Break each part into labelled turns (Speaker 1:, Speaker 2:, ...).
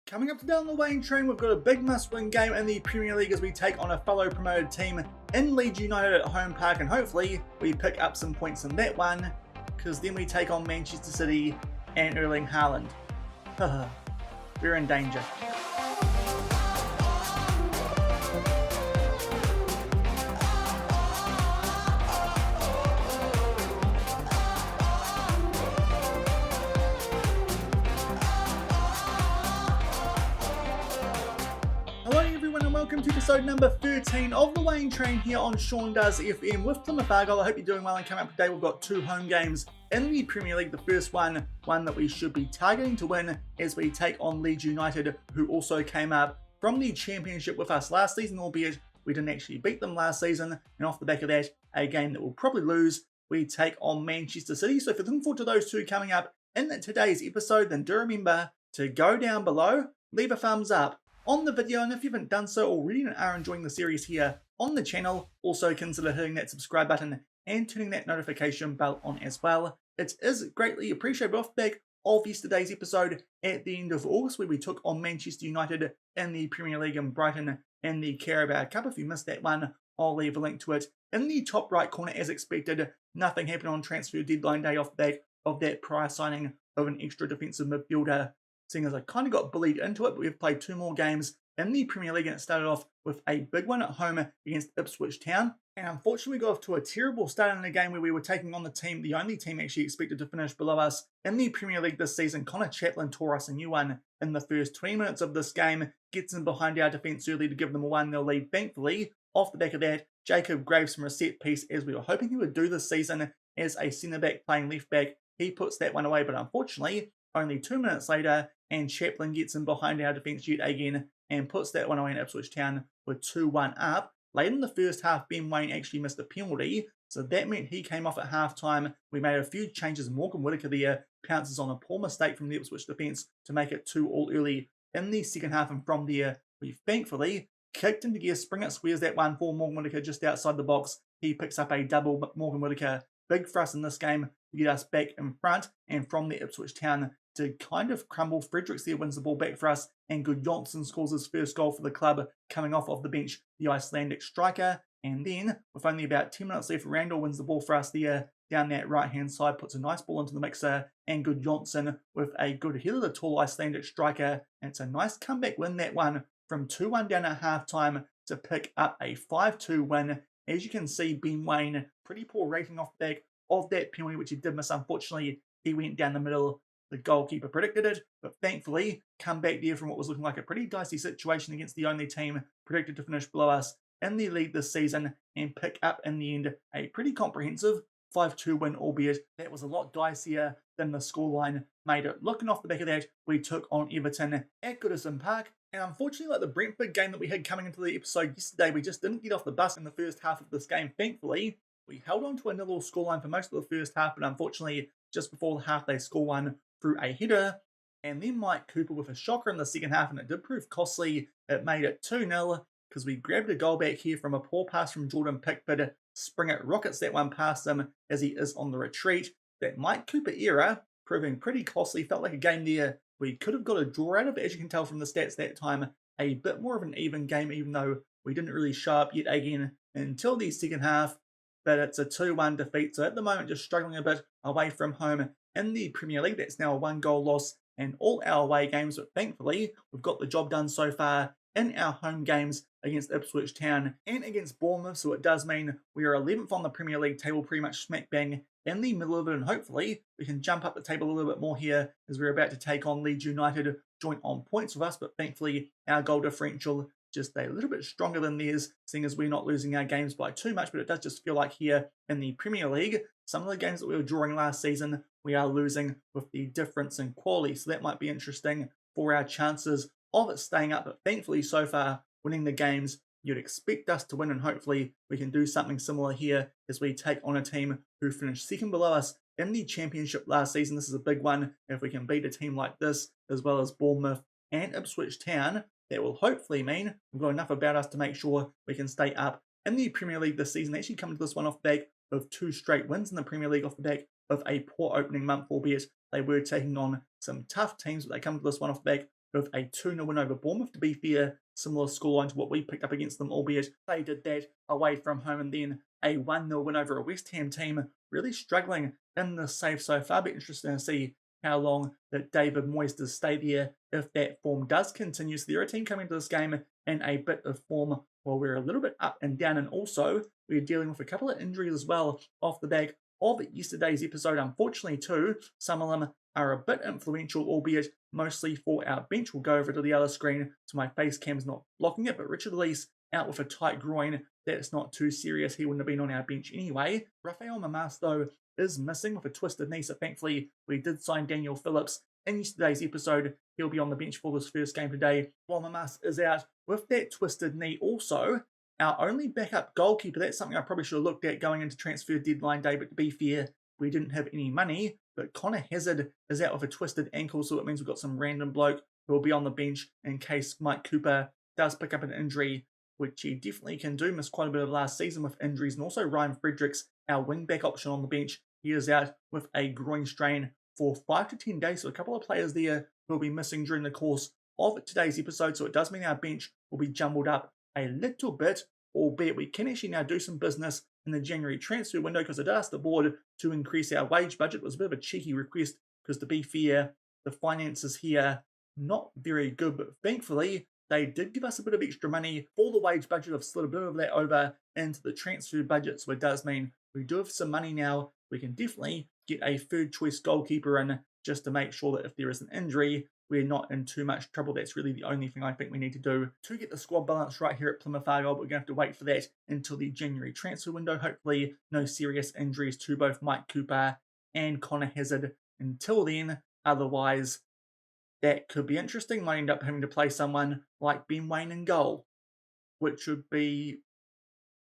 Speaker 1: Coming up today on the Waine Train, we've got a big must-win game in the Premier League as we take on a fellow promoted team in Leeds United at home park, and hopefully we pick up some points in that one, because then we take on Manchester City and Erling Haaland. We're in danger. Welcome to episode number 13 of the Waine Train here on Sean Does FM with Plymouth Argyle. I hope you're doing well, and coming up today we've got two home games in the Premier League. The first one that we should be targeting to win as we take on Leeds United, who also came up from the Championship with us last season, albeit we didn't actually beat them last season. And off the back of that, a game that we'll probably lose, we take on Manchester City. So if you're looking forward to those two coming up in today's episode, then do remember to go down below, leave a thumbs up on the video, and if you haven't done so already and are enjoying the series here on the channel, also consider hitting that subscribe button and turning that notification bell on as well. It is greatly appreciated. Off the back of yesterday's episode at the end of August, where we took on Manchester United in the Premier League and Brighton in the Carabao Cup. If you missed that one, I'll leave a link to it in the top right corner. As expected, nothing happened on transfer deadline day off the back of that prior signing of an extra defensive midfielder, seeing as I kind of got bullied into it. But we've played two more games in the Premier League, and it started off with a big one at home against Ipswich Town. And unfortunately, we got off to a terrible start in a game where we were taking on the only team actually expected to finish below us in the Premier League this season. Connor Chaplin tore us a new one in the first 20 minutes of this game, gets in behind our defence early to give them a 1-0 lead. Thankfully, off the back of that, Jacob Graves from a set piece, as we were hoping he would do this season as a centre-back playing left-back, he puts that one away. But unfortunately, only 2 minutes later, and Chaplin gets in behind our defence yet again and puts that one away in Ipswich Town with 2-1 up. Late in the first half, Ben Waine actually missed a penalty, so that meant he came off at half-time. We made a few changes. Morgan Whittaker there pounces on a poor mistake from the Ipswich defence to make it 2-2 early in the second half, and from there, we thankfully kicked into gear. Springett squares that one for Morgan Whittaker just outside the box. He picks up a double, but Morgan Whittaker, big for us in this game to get us back in front, and from the Ipswich Town to kind of crumble. Fredericks there wins the ball back for us, and Gudjonsson scores his first goal for the club coming off of the bench, the Icelandic striker. And then, with only about 10 minutes left, Randall wins the ball for us there down that right-hand side, puts a nice ball into the mixer, and Gudjonsson with a good header, the tall Icelandic striker. And it's a nice comeback win, that one, from 2-1 down at half-time to pick up a 5-2 win. As you can see, Ben Waine, pretty poor rating off the back of that penalty, which he did miss. Unfortunately, he went down the middle. The goalkeeper predicted it, but thankfully come back there from what was looking like a pretty dicey situation against the only team predicted to finish below us in the league this season, and pick up in the end a pretty comprehensive 5-2 win, albeit that was a lot dicier than the scoreline made it. Looking off the back of that, we took on Everton at Goodison Park, and unfortunately, like the Brentford game that we had coming into the episode yesterday, we just didn't get off the bus in the first half of this game. Thankfully, we held on to a 0 scoreline for most of the first half, but unfortunately, just before the half, they score one through a header, and then Mike Cooper with a shocker in the second half, and it did prove costly. It made it 2-0 because we grabbed a goal back here from a poor pass from Jordan Pickford. Springett rockets that one past him as he is on the retreat. That Mike Cooper era proving pretty costly. Felt like a game there we could have got a draw out of, as you can tell from the stats that time. A bit more of an even game, even though we didn't really show up yet again until the second half. But it's a 2-1 defeat, so at the moment just struggling a bit away from home in the Premier League. That's now a 1-goal loss in all our away games, but thankfully we've got the job done so far in our home games against Ipswich Town and against Bournemouth, so it does mean we are 11th on the Premier League table, pretty much smack bang in the middle of it, and hopefully we can jump up the table a little bit more here as we're about to take on Leeds United, joint on points with us, but thankfully our goal differential just a little bit stronger than theirs, seeing as we're not losing our games by too much. But it does just feel like here in the Premier League, some of the games that we were drawing last season, we are losing with the difference in quality. So that might be interesting for our chances of it staying up. But thankfully, so far, winning the games you'd expect us to win, and hopefully we can do something similar here as we take on a team who finished second below us in the Championship last season. This is a big one. If we can beat a team like this, as well as Bournemouth and Ipswich Town, that will hopefully mean we've got enough about us to make sure we can stay up in the Premier League this season. Actually coming to this one off the back of 2 straight wins in the Premier League, off the back of a poor opening month, albeit they were taking on some tough teams, but they come to this one off the back with a 2-0 win over Bournemouth. To be fair, similar scoreline to what we picked up against them, albeit they did that away from home, and then a 1-0 win over a West Ham team really struggling in the save so far. Be interesting to see how long that David Moyes does stay there if that form does continue. So they're a team coming to this game in a bit of form while we're a little bit up and down, and also we're dealing with a couple of injuries as well off the back of yesterday's episode. Unfortunately too, some of them are a bit influential, albeit mostly for our bench. We'll go over to the other screen so my face cam's not blocking it, but Richard Lees out with a tight groin. That's not too serious. He wouldn't have been on our bench anyway. Rafael Mamas though is missing with a twisted knee, so thankfully we did sign Daniel Phillips in yesterday's episode. He'll be on the bench for this first game today while Mamas is out with that twisted knee. Also, our only backup goalkeeper, that's something I probably should have looked at going into transfer deadline day, but to be fair, we didn't have any money. But Connor Hazard is out with a twisted ankle, so it means we've got some random bloke who will be on the bench in case Mike Cooper does pick up an injury, which he definitely can do. Missed quite a bit of last season with injuries. And also Ryan Fredericks, our wing-back option on the bench, he is out with a groin strain for 5 to 10 days. So a couple of players there who will be missing during the course of today's episode. So it does mean our bench will be jumbled up a little bit, albeit we can actually now do some business in the January transfer window because it asked the board to increase our wage budget. It was a bit of a cheeky request because, to be fair, the finances here not very good, but thankfully they did give us a bit of extra money for the wage budget. I've slid a bit of that over into the transfer budget, so it does mean we do have some money now. We can definitely get a third choice goalkeeper in just to make sure that if there is an injury, we're not in too much trouble. That's really the only thing I think we need to do to get the squad balance right here at Plymouth Argyle, but we're going to have to wait for that until the January transfer window. Hopefully no serious injuries to both Mike Cooper and Connor Hazard until then. Otherwise, that could be interesting. Might end up having to play someone like Ben Waine in goal, which would be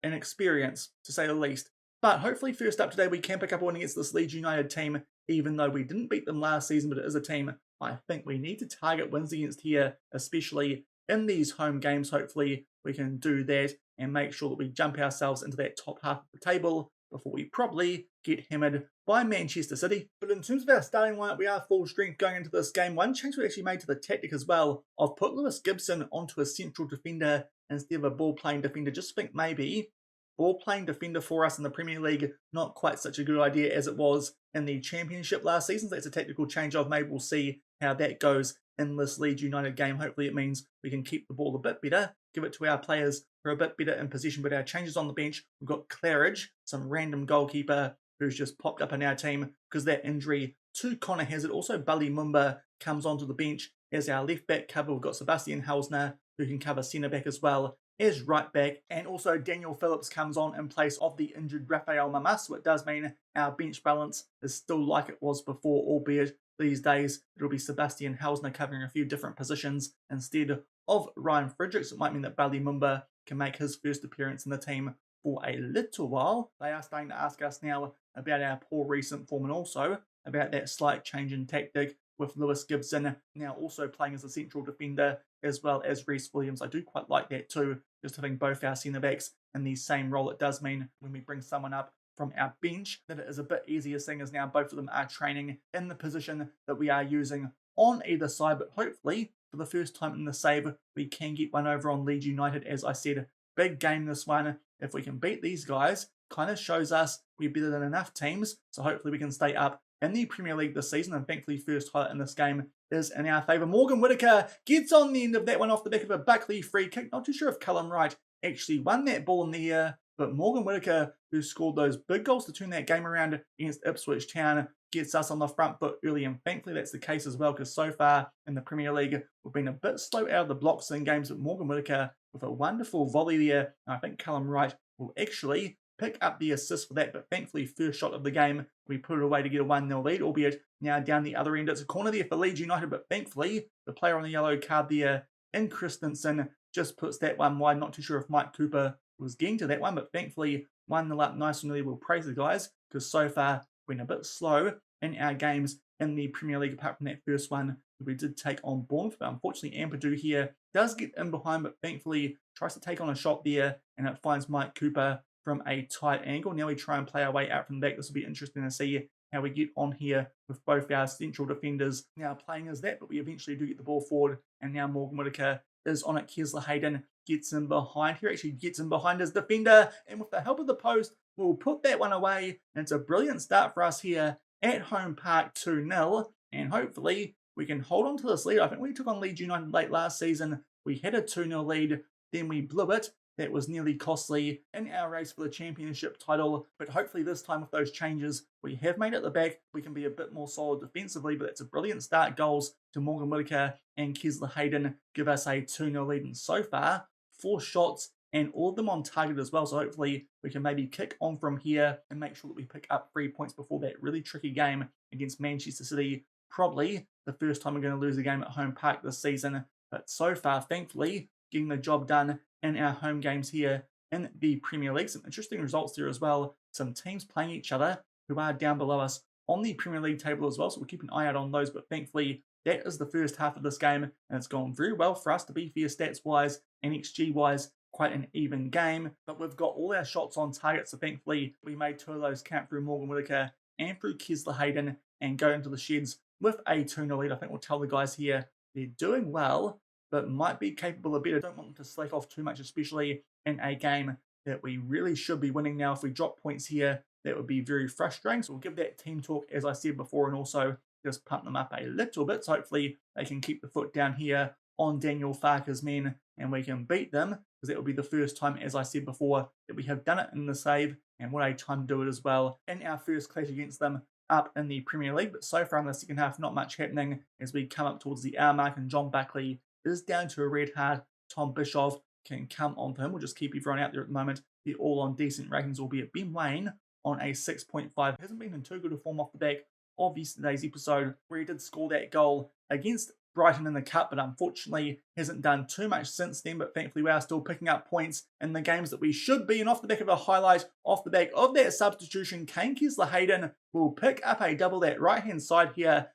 Speaker 1: an experience, to say the least. But hopefully first up today, we can pick up a win against this Leeds United team, even though we didn't beat them last season, but it is a team I think we need to target wins against here, especially in these home games. Hopefully we can do that and make sure that we jump ourselves into that top half of the table before we probably get hammered by Manchester City. But in terms of our starting lineup, we are full strength going into this game. One change we actually made to the tactic as well, I've put Lewis Gibson onto a central defender instead of a ball-playing defender. Just think maybe ball-playing defender for us in the Premier League, not quite such a good idea as it was in the Championship last season. So that's a tactical change I've made. We'll see how that goes in this Leeds United game. Hopefully it means we can keep the ball a bit better, give it to our players who are a bit better in position. But our changes on the bench, we've got Claridge, some random goalkeeper who's just popped up in our team because of that injury to Connor Hazard. Also, Bully Mumba comes onto the bench as our left back cover. We've got Sebastian Hausner who can cover centre back as well as right back. And also Daniel Phillips comes on in place of the injured Rafael Mamas. So it does mean our bench balance is still like it was before, albeit these days it'll be Sebastian Hausner covering a few different positions instead of Ryan Fredericks. It might mean that Bully Mumba can make his first appearance in the team for a little while. They are starting to ask us now about our poor recent form and also about that slight change in tactic with Lewis Gibson now also playing as a central defender as well as Reece Williams. I do quite like that too, just having both our centre-backs in the same role. It does mean when we bring someone up from our bench that it is a bit easier, seeing as now both of them are training in the position that we are using on either side. But hopefully for the first time in the save, we can get one over on Leeds United. As I said, big game this one. If we can beat these guys, kind of shows us we're better than enough teams. So hopefully we can stay up in the Premier League this season. And thankfully first highlight in this game is in our favour. Morgan Whittaker gets on the end of that one off the back of a Buckley free kick. Not too sure if Callum Wright actually won that ball in the air, but Morgan Whittaker, who scored those big goals to turn that game around against Ipswich Town, gets us on the front foot early. And thankfully that's the case as well, because so far in the Premier League, we've been a bit slow out of the blocks in games. But Morgan Whittaker with a wonderful volley there. And I think Callum Wright will actually pick up the assist for that. But thankfully, first shot of the game, we put it away to get a 1-0 lead, albeit now down the other end. It's a corner there for Leeds United, but thankfully, the player on the yellow card there in Christensen just puts that one wide. Not too sure if Mike Cooper was getting to that one, but thankfully 1-0 up nice and early. We'll praise the guys, because so far we've been a bit slow in our games in the Premier League, apart from that first one we did take on Bournemouth. But unfortunately, Ampadu here does get in behind, but thankfully tries to take on a shot there, and it finds Mike Cooper from a tight angle. Now we try and play our way out from the back. This will be interesting to see how we get on here with both our central defenders now playing as that, but we eventually do get the ball forward, and now Morgan Whittaker is on it. Kesler Hayden gets in behind here, actually gets in behind his defender, and with the help of the post, we'll put that one away, and it's a brilliant start for us here at home park, 2-0, and hopefully we can hold on to this lead. I think we took on Leeds United late last season. We had a 2-0 lead, then we blew it. That was nearly costly in our race for the championship title, but hopefully this time with those changes, we have made it at the back. We can be a bit more solid defensively, but it's a brilliant start. Goals to Morgan Whittaker and Kesler Hayden give us a 2-0 lead, and so far, 4 shots and all of them on target as well, so hopefully we can maybe kick on from here and make sure that we pick up 3 points before that really tricky game against Manchester City. Probably the first time we're going to lose a game at home park this season, but so far, thankfully, getting the job done in our home games here in the Premier League. Some interesting results there as well. Some teams playing each other who are down below us on the Premier League table as well, so we'll keep an eye out on those, but thankfully that is the first half of this game, and it's gone very well for us, to be fair, stats-wise and XG-wise. Quite an even game, but we've got all our shots on target, so thankfully we made 2 of those count through Morgan Whittaker and through Kesler Hayden and go into the sheds with a 2-0 lead. I think we'll tell the guys here they're doing well, but might be capable of better. Don't want them to slack off too much, especially in a game that we really should be winning now. If we drop points here, that would be very frustrating. So we'll give that team talk, as I said before, and also just pump them up a little bit. So hopefully they can keep the foot down here on Daniel Farke's men, and we can beat them, because that will be the first time, as I said before, that we have done it in the save, and what a time to do it as well in our first clash against them up in the Premier League. But so far in the second half, not much happening as we come up towards the hour mark, and John Buckley is down to a red hard. Tom Bischoff can come on to him. We'll just keep everyone out there at the moment. They're all on decent ratings, albeit Ben Waine on a 6.5. Hasn't been in too good a form off the back of yesterday's episode, where he did score that goal against Brighton in the Cup, but unfortunately hasn't done too much since then. But thankfully we are still picking up points in the games that we should be. And off the back of a highlight, off the back of that substitution, Kane Kesler Hayden will pick up a double that right-hand side here,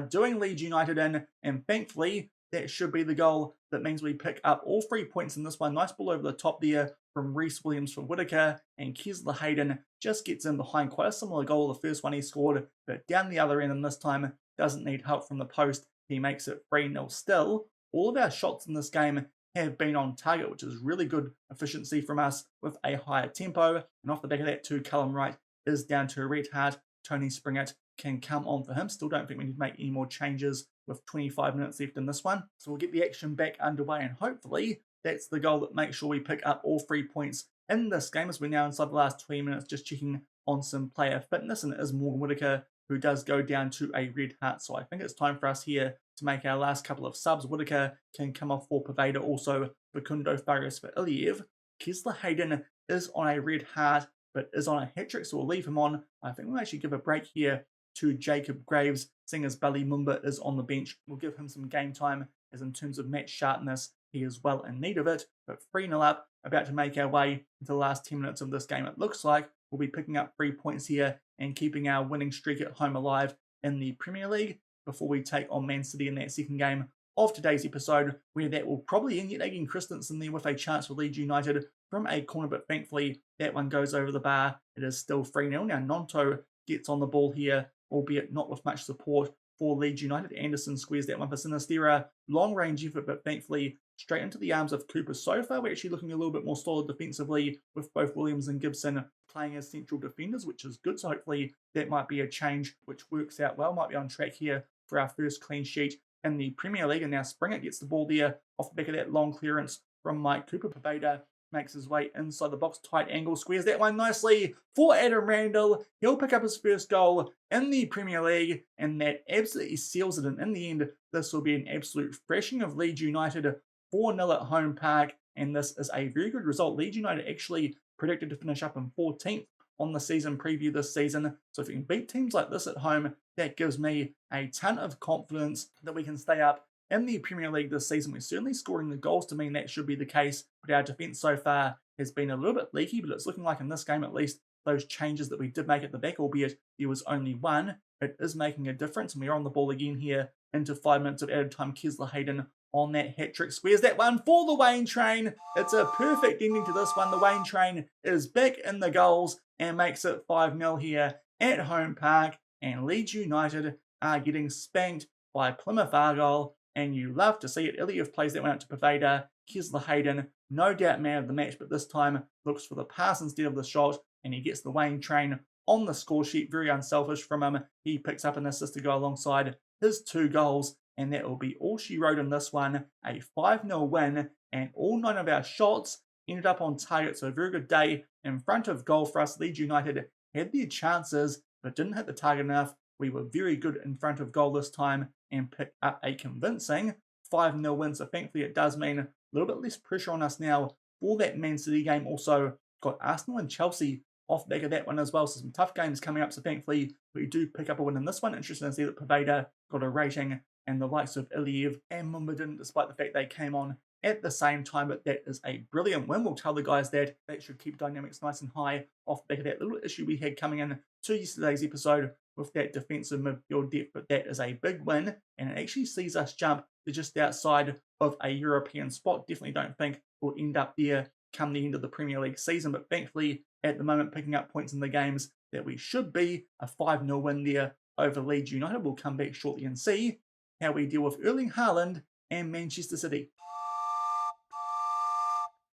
Speaker 1: doing Leeds United in, and thankfully that should be the goal that means we pick up all 3 points in this one. Nice ball over the top there from Reece Williams for Whittaker, and Kesler Hayden just gets in behind. Quite a similar goal to the first one he scored, but down the other end, and this time doesn't need help from the post. He makes it 3-0 still. All of our shots in this game have been on target, which is really good efficiency from us with a higher tempo. And off the back of that too, Callum Wright is down to a red hard. Tony Springett can come on for him. Still don't think we need to make any more changes with 25 minutes left in this one. So we'll get the action back underway, and hopefully that's the goal that makes sure we pick up all 3 points in this game, as we're now inside the last 20 minutes, just checking on some player fitness, and it is Morgan Whittaker who does go down to a red heart. So I think it's time for us here to make our last couple of subs. Whittaker can come off for Paveda, also Facundo Farias for Iliev. Kesler Hayden is on a red heart, but is on a hat-trick, so we'll leave him on. I think we'll actually give a break here to Jacob Graves, seeing as Bali Mumba is on the bench. We'll give him some game time, as in terms of match sharpness, he is well in need of it. But 3-0 up, about to make our way into the last 10 minutes of this game. It looks like we'll be picking up 3 points here and keeping our winning streak at home alive in the Premier League before we take on Man City in that second game of today's episode, where that will probably end. Yet again, Christensen there with a chance for Leeds United from a corner, but thankfully that one goes over the bar. It is still 3-0. Now Nonto gets on the ball here, albeit not with much support for Leeds United. Anderson squares that one for Sinistera. Long range effort, but thankfully straight into the arms of Cooper. So far, we're actually looking a little bit more solid defensively, with both Williams and Gibson playing as central defenders, which is good. So hopefully that might be a change which works out well. Might be on track here for our first clean sheet in the Premier League. And now Springett gets the ball there off the back of that long clearance from Mike Cooper. Paveda makes his way inside the box, tight angle, squares that one nicely for Adam Randall. He'll pick up his first goal in the Premier League, and that absolutely seals it. And in the end, this will be an absolute thrashing of Leeds United, 4-0 at home park, and this is a very good result. Leeds United actually predicted to finish up in 14th on the season preview this season. So if you can beat teams like this at home, that gives me a ton of confidence that we can stay up in the Premier League this season. We're certainly scoring the goals to mean that should be the case, but our defence so far has been a little bit leaky, but it's looking like in this game at least, those changes that we did make at the back, albeit there was only one, it is making a difference, and we're on the ball again here into 5 minutes of added time. Kesler Hayden on that hat-trick squares that one for the Waine Train. It's a perfect ending to this one. The Waine Train is back in the goals and makes it 5-0 here at home park, and Leeds United are getting spanked by Plymouth Argyle, and you love to see it. Iliev plays that one out to Paveda. Kesler Hayden, no doubt man of the match, but this time looks for the pass instead of the shot, and he gets the Waine Train on the score sheet. Very unselfish from him. He picks up an assist to go alongside his 2 goals, and that will be all she wrote in this one. A 5-0 win, and all 9 of our shots ended up on target, so a very good day in front of goal for us. Leeds United had their chances, but didn't hit the target enough. We were very good in front of goal this time and picked up a convincing 5-0 win, so thankfully it does mean a little bit less pressure on us now for that Man City game. Also got Arsenal and Chelsea off the back of that one as well, so some tough games coming up, so thankfully we do pick up a win in this one. Interesting to see that Paveda got a rating and the likes of Iliev and Mumba didn't, despite the fact they came on at the same time, but that is a brilliant win. We'll tell the guys that should keep dynamics nice and high off the back of that little issue we had coming in to yesterday's episode with that defensive midfield depth, but that is a big win, and it actually sees us jump to just outside of a European spot. Definitely don't think we'll end up there come the end of the Premier League season, but thankfully at the moment picking up points in the games that we should be. A 5-0 win there over Leeds United. We'll come back shortly and see how we deal with Erling Haaland and Manchester City.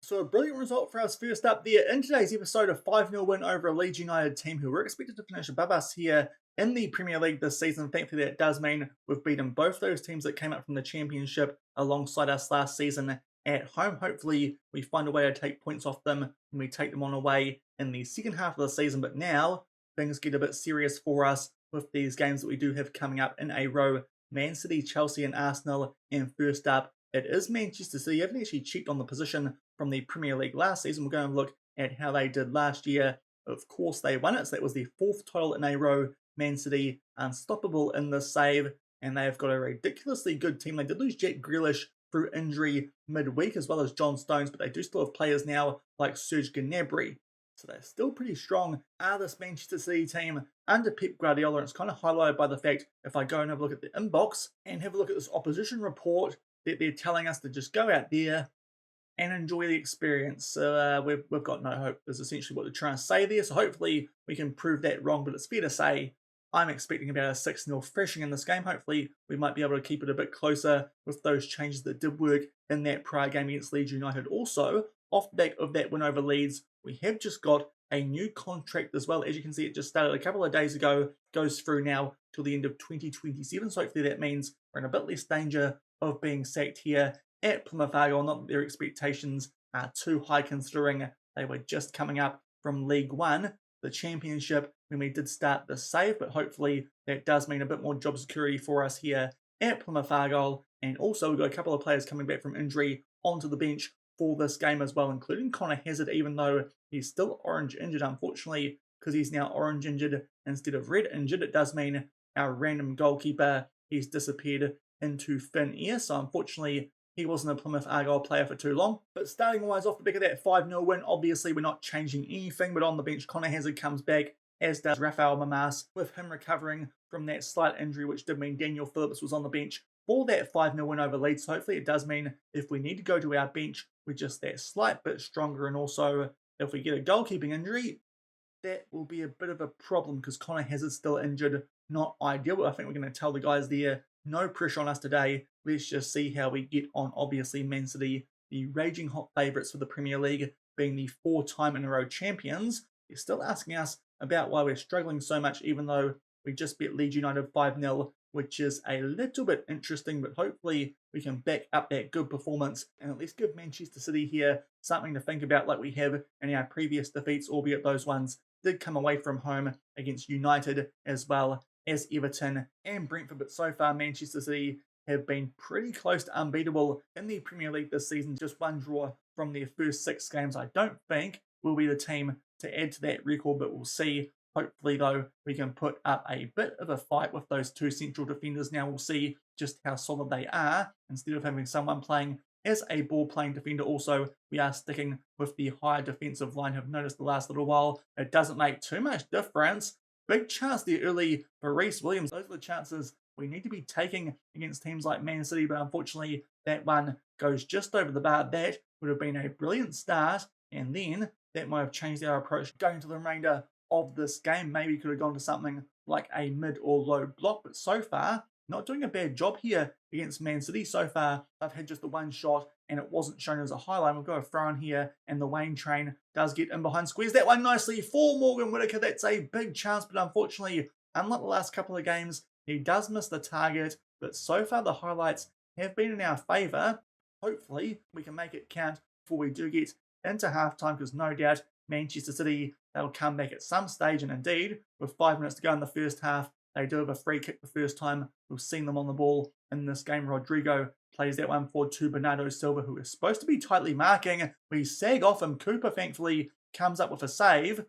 Speaker 1: So a brilliant result for us first up there in today's episode. A 5-0 win over a Leeds United team who were expected to finish above us here in the Premier League this season. Thankfully that does mean we've beaten both those teams that came up from the Championship alongside us last season at home. Hopefully we find a way to take points off them when we take them on away in the second half of the season. But now things get a bit serious for us with these games that we do have coming up in a row. Man City, Chelsea and Arsenal. And first up, it is Manchester City. I haven't actually checked on the position from the Premier League last season. We're going to look at how they did last year. Of course, they won it. So that was their 4th title in a row. Man City, unstoppable in the save. And they've got a ridiculously good team. They did lose Jack Grealish through injury midweek, as well as John Stones, but they do still have players now like Serge Gnabry. So they're still pretty strong. This Manchester City team under Pep Guardiola, and it's kind of highlighted by the fact, if I go and have a look at the inbox and have a look at this opposition report, that they're telling us to just go out there and enjoy the experience. So we've got no hope is essentially what they're trying to say there. So hopefully we can prove that wrong, but it's fair to say I'm expecting about a 6-0 thrashing in this game. Hopefully we might be able to keep it a bit closer with those changes that did work in that prior game against Leeds United. Also, off the back of that win over Leeds, we have just got a new contract as well. As you can see, it just started a couple of days ago, goes through now till the end of 2027. So hopefully that means we're in a bit less danger of being sacked here at Plymouth Argyle. Not that their expectations are too high considering they were just coming up from League One, the Championship, when we did start the save, but hopefully that does mean a bit more job security for us here at Plymouth Argyle. And also we've got a couple of players coming back from injury onto the bench for this game as well, including Connor Hazard, even though he's still orange injured, unfortunately, because he's now orange injured instead of red injured. It does mean our random goalkeeper, he's disappeared into thin air, so unfortunately he wasn't a Plymouth Argyle player for too long. But starting wise, off the back of that 5-0 win, obviously we're not changing anything, but on the bench Connor Hazard comes back, as does Rafael Mamas, with him recovering from that slight injury, which did mean Daniel Phillips was on the bench for that 5-0 win over Leeds. So hopefully it does mean if we need to go to our bench, we're just that slight bit stronger. And also, if we get a goalkeeping injury, that will be a bit of a problem because Connor Hazard's still injured. Not ideal. I think we're going to tell the guys there, no pressure on us today. Let's just see how we get on. Obviously, Man City, the raging hot favourites for the Premier League, being the 4-time-in-a-row champions. They're still asking us about why we're struggling so much, even though we just beat Leeds United 5-0, which is a little bit interesting, but hopefully we can back up that good performance and at least give Manchester City here something to think about like we have in our previous defeats, albeit those ones did come away from home against United as well as Everton and Brentford. But so far, Manchester City have been pretty close to unbeatable in the Premier League this season. Just one draw from their first 6 games. I don't think we'll be the team to add to that record, but we'll see. Hopefully, though, we can put up a bit of a fight with those 2 central defenders. Now we'll see just how solid they are. Instead of having someone playing as a ball-playing defender, also, we are sticking with the higher defensive line. Have noticed the last little while, it doesn't make too much difference. Big chance there early for Reece Williams. Those are the chances we need to be taking against teams like Man City, but unfortunately, that one goes just over the bar. That would have been a brilliant start, and then that might have changed our approach going to the remainder of this game. Maybe could have gone to something like a mid or low block, but so far, not doing a bad job here against Man City so far. They've had just the one shot and it wasn't shown as a highlight. We've got a throw in here and the Waine Train does get in behind, squares that one nicely for Morgan Whittaker. That's a big chance, but unfortunately, unlike the last couple of games, he does miss the target, but so far the highlights have been in our favour. Hopefully, we can make it count before we do get into halftime, because no doubt Manchester City, they'll come back at some stage, and indeed, with 5 minutes to go in the first half, they do have a free kick the first time we've seen them on the ball in this game. Rodrigo plays that one forward to Bernardo Silva, who is supposed to be tightly marking. We sag off him. Cooper, thankfully, comes up with a save.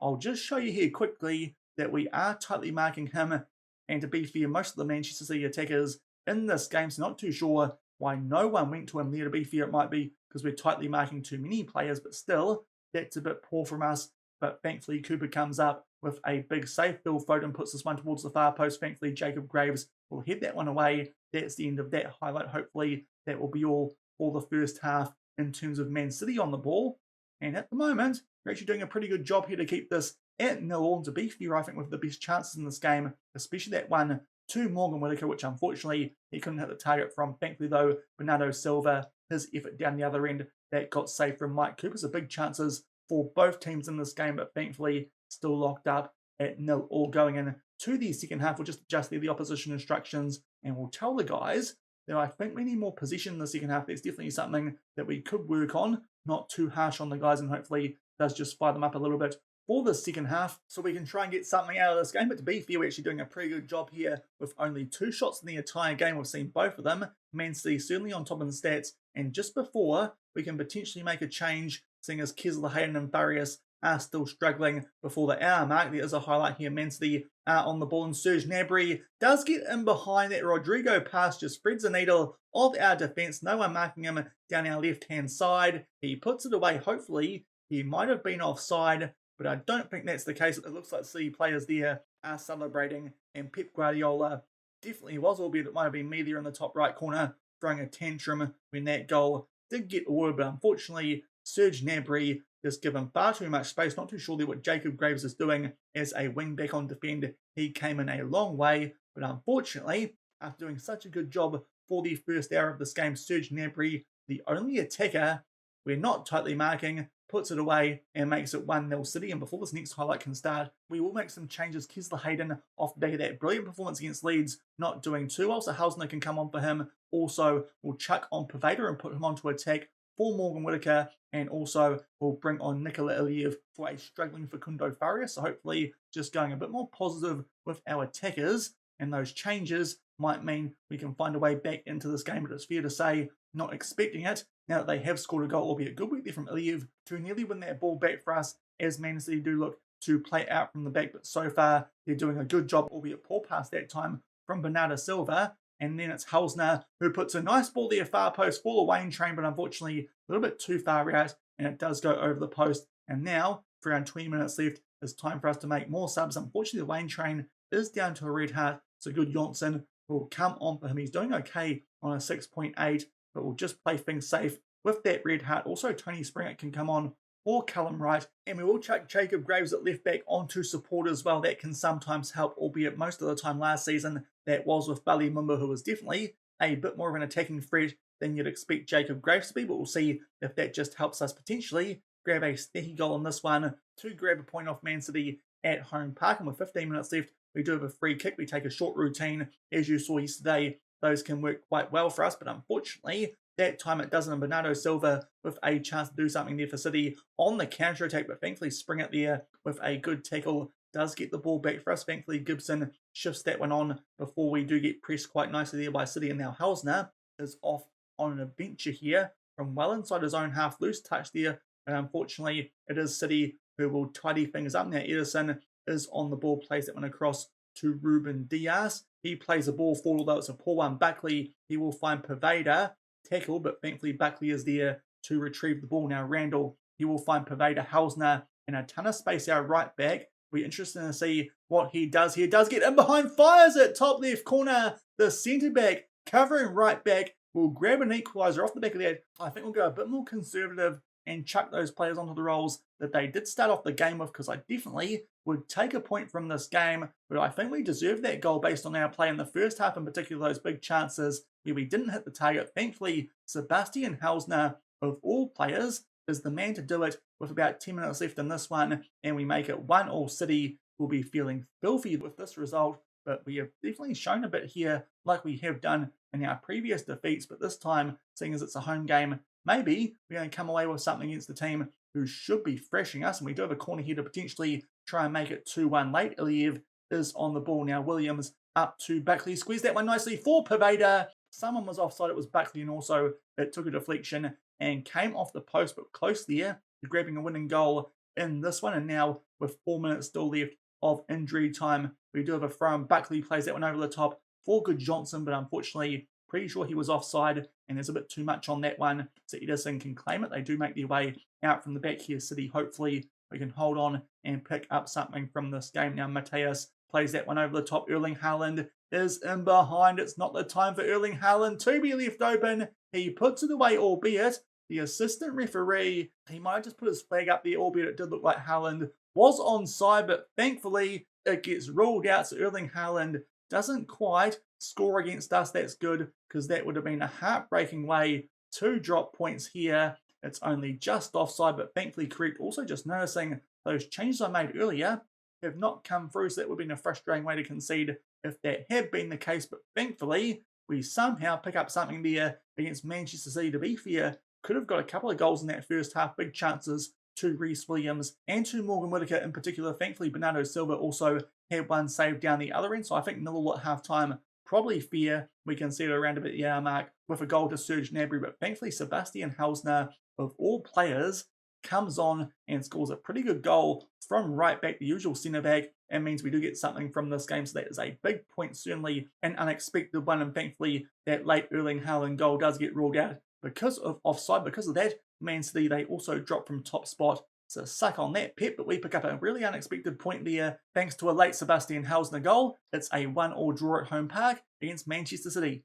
Speaker 1: I'll just show you here quickly that we are tightly marking him, and to be fair, most of the Manchester City attackers in this game, so not too sure why no one went to him there. To be fair, it might be because we're tightly marking too many players, but still, that's a bit poor from us. But thankfully, Cooper comes up with a big save. Phil Foden puts this one towards the far post. Thankfully, Jacob Graves will head that one away. That's the end of that highlight. Hopefully, that will be all for the first half in terms of Man City on the ball. And at the moment, we're actually doing a pretty good job here to keep this at 0-0. To be fair, I think with the best chances in this game, especially that one to Morgan Whittaker, which unfortunately he couldn't hit the target from. Thankfully, though, Bernardo Silva, his effort down the other end, that got saved from Mike Cooper. So big chances for both teams in this game, but thankfully still locked up at 0-0 going into the second half. We'll just adjust the opposition instructions and we'll tell the guys that I think we need more possession in the second half. That's definitely something that we could work on, not too harsh on the guys, and hopefully does just fire them up a little bit for the second half so we can try and get something out of this game. But to be fair, we're actually doing a pretty good job here with only 2 shots in the entire game. We've seen both of them. Man City certainly on top in the stats, and just before we can potentially make a change, seeing as Kessler, Hayden and Barrios are still struggling before the hour mark. There is a highlight here. Man City are on the ball, and Serge Gnabry does get in behind that. Rodrigo pass just threads the needle of our defence. No one marking him down our left-hand side. He puts it away. Hopefully, he might have been offside, but I don't think that's the case. It looks like City players there are celebrating, and Pep Guardiola definitely was, albeit it might have been me there in the top right corner throwing a tantrum when that goal did get awarded, but unfortunately, Serge Gnabry just given far too much space. Not too sure there what Jacob Graves is doing as a wing back on defend. He came in a long way, but unfortunately, after doing such a good job for the first hour of this game, Serge Gnabry, the only attacker we're not tightly marking, puts it away and makes it 1-0 City. And before this next highlight can start, we will make some changes. Kessler Hayden, off the back of that brilliant performance against Leeds, not doing too well, so Hausner can come on for him. Also, we'll chuck on Paveda and put him onto attack for Morgan Whittaker, and also we'll bring on Nikola Iliev for a struggling Facundo Farias. So hopefully just going a bit more positive with our attackers, and those changes might mean we can find a way back into this game. But it's fair to say, not expecting it, now that they have scored a goal, albeit good work there from Iliev to nearly win that ball back for us, as Man City do look to play out from the back. But so far, they're doing a good job, albeit poor pass that time from Bernardo Silva. And then it's Hausner who puts a nice ball there, far post for the Waine Train, but unfortunately a little bit too far out, and it does go over the post. And now, for around 20 minutes left, it's time for us to make more subs. Unfortunately, the Waine Train is down to a red heart, so good Jonsson will come on for him. He's doing okay on a 6.8, but we'll just play things safe with that red heart. Also, Tony Springer can come on for Callum Wright, and we will chuck Jacob Graves at left back onto support as well. That can sometimes help, albeit most of the time last season that was with Bali Mumba, who was definitely a bit more of an attacking threat than you'd expect Jacob Graves to be, but we'll see if that just helps us potentially grab a sneaky goal on this one to grab a point off Man City at home park. And with 15 minutes left, we do have a free kick. We take a short routine. As you saw yesterday, those can work quite well for us, but unfortunately, that time it doesn't. And Bernardo Silva with a chance to do something there for City on the counter-attack, but thankfully Spring it there with a good tackle does get the ball back for us. Thankfully Gibson shifts that one on before we do get pressed quite nicely there by City. And now Hausner is off on an adventure here from well inside his own half. Loose touch there, and unfortunately it is City who will tidy things up. Now Edison is on the ball, plays that one across to Ruben Diaz. He plays the ball forward, although it's a poor one. Buckley, he will find Paveda, tackle, but thankfully Buckley is there to retrieve the ball. Now Randall, he will find Paveda, Hausner, and a ton of space out right back. We're interested to see what he does here. Does get in behind, fires it, top left corner. The centre back covering right back will grab an equaliser off the back of that. I think we'll go a bit more conservative and chuck those players onto the roles that they did start off the game with, because I definitely would take a point from this game, but I think we deserved that goal based on our play in the first half, in particular those big chances where we didn't hit the target. Thankfully, Sebastian Hälsner, of all players, is the man to do it with about 10 minutes left in this one, and we make it 1-1 City. Will be feeling filthy with this result, but we have definitely shown a bit here like we have done in our previous defeats, but this time, seeing as it's a home game, maybe we're going to come away with something against the team who should be thrashing us, and we do have a corner here to potentially try and make it 2-1 late. Iliev is on the ball now. Williams up to Buckley, squeezed that one nicely for Pervada. Someone was offside, it was Buckley, and also it took a deflection and came off the post, but close there to grabbing a winning goal in this one. And now with 4 minutes still left of injury time, we do have a throw. Buckley plays that one over the top for Good Johnson, but unfortunately pretty sure he was offside, and there's a bit too much on that one, so Edison can claim it. They do make their way out from the back here, City. Hopefully we can hold on and pick up something from this game. Now Mateus plays that one over the top. Erling Haaland is in behind. It's not the time for Erling Haaland to be left open. He puts it away, albeit the assistant referee, he might have just put his flag up there, albeit it did look like Haaland was onside, but thankfully it gets ruled out, so Erling Haaland doesn't quite score against us. That's good, because that would have been a heartbreaking way to drop points here. It's only just offside, but thankfully correct. Also just noticing those changes I made earlier have not come through, so that would have been a frustrating way to concede if that had been the case, but thankfully we somehow pick up something there against Manchester City. To be fair, could have got a couple of goals in that first half, big chances to Reece Williams and to Morgan Whittaker in particular. Thankfully, Bernardo Silva also had one saved down the other end, so I think 0 at half-time, probably fair. We can see it around about the hour mark with a goal to Serge Gnabry, but thankfully Sebastian Hälsner, of all players, comes on and scores a pretty good goal from right back, the usual centre-back. It means we do get something from this game, so that is a big point, certainly an unexpected one, and thankfully that late Erling Haaland goal does get ruled out because of offside. Because of that, Man City, they also drop from top spot. So suck on that, Pep, but we pick up a really unexpected point there thanks to a late Sebastian Hälsner goal. It's a 1-1 draw at home park against Manchester City.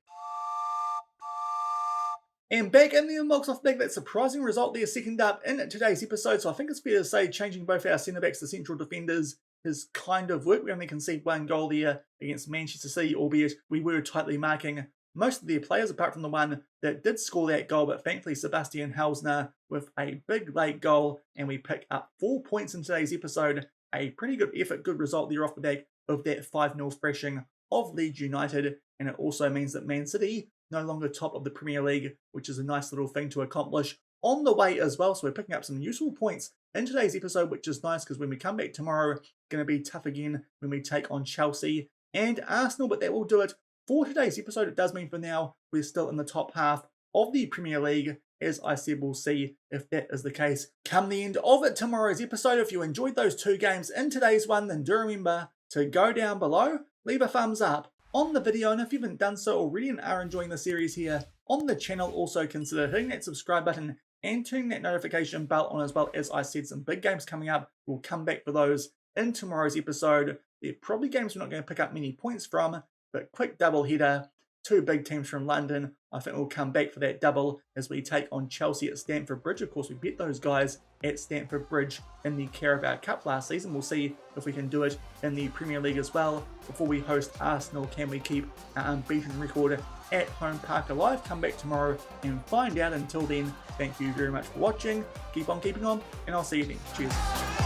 Speaker 1: And back in the inbox off back, that surprising result there, second up in today's episode. So I think it's fair to say changing both our centre-backs to central defenders is kind of work. We only conceded one goal there against Manchester City, albeit we were tightly marking most of their players apart from the one that did score that goal, but thankfully Sebastian Hälsner with a big late goal, and we pick up 4 points in today's episode. A pretty good effort, good result there off the back of that 5-0 thrashing of Leeds United, and it also means that Man City no longer top of the Premier League, which is a nice little thing to accomplish on the way as well. So we're picking up some useful points in today's episode, which is nice, because when we come back tomorrow, it's going to be tough again when we take on Chelsea and Arsenal, but that will do it for today's episode. It does mean for now we're still in the top half of the Premier League. As I said, we'll see if that is the case come the end of it tomorrow's episode. If you enjoyed those 2 games in today's one, then do remember to go down below, leave a thumbs up on the video, and if you haven't done so already and are enjoying the series here on the channel, also consider hitting that subscribe button and turning that notification bell on as well. As I said, some big games coming up. We'll come back for those in tomorrow's episode. They're probably games we're not going to pick up many points from, but quick double header, 2 big teams from London. I think we'll come back for that double as we take on Chelsea at Stamford Bridge. Of course, we beat those guys at Stamford Bridge in the Carabao Cup last season. We'll see if we can do it in the Premier League as well. Before we host Arsenal, can we keep our unbeaten record at home park alive? Come back tomorrow and find out. Until then, thank you very much for watching. Keep on keeping on, and I'll see you then. Cheers.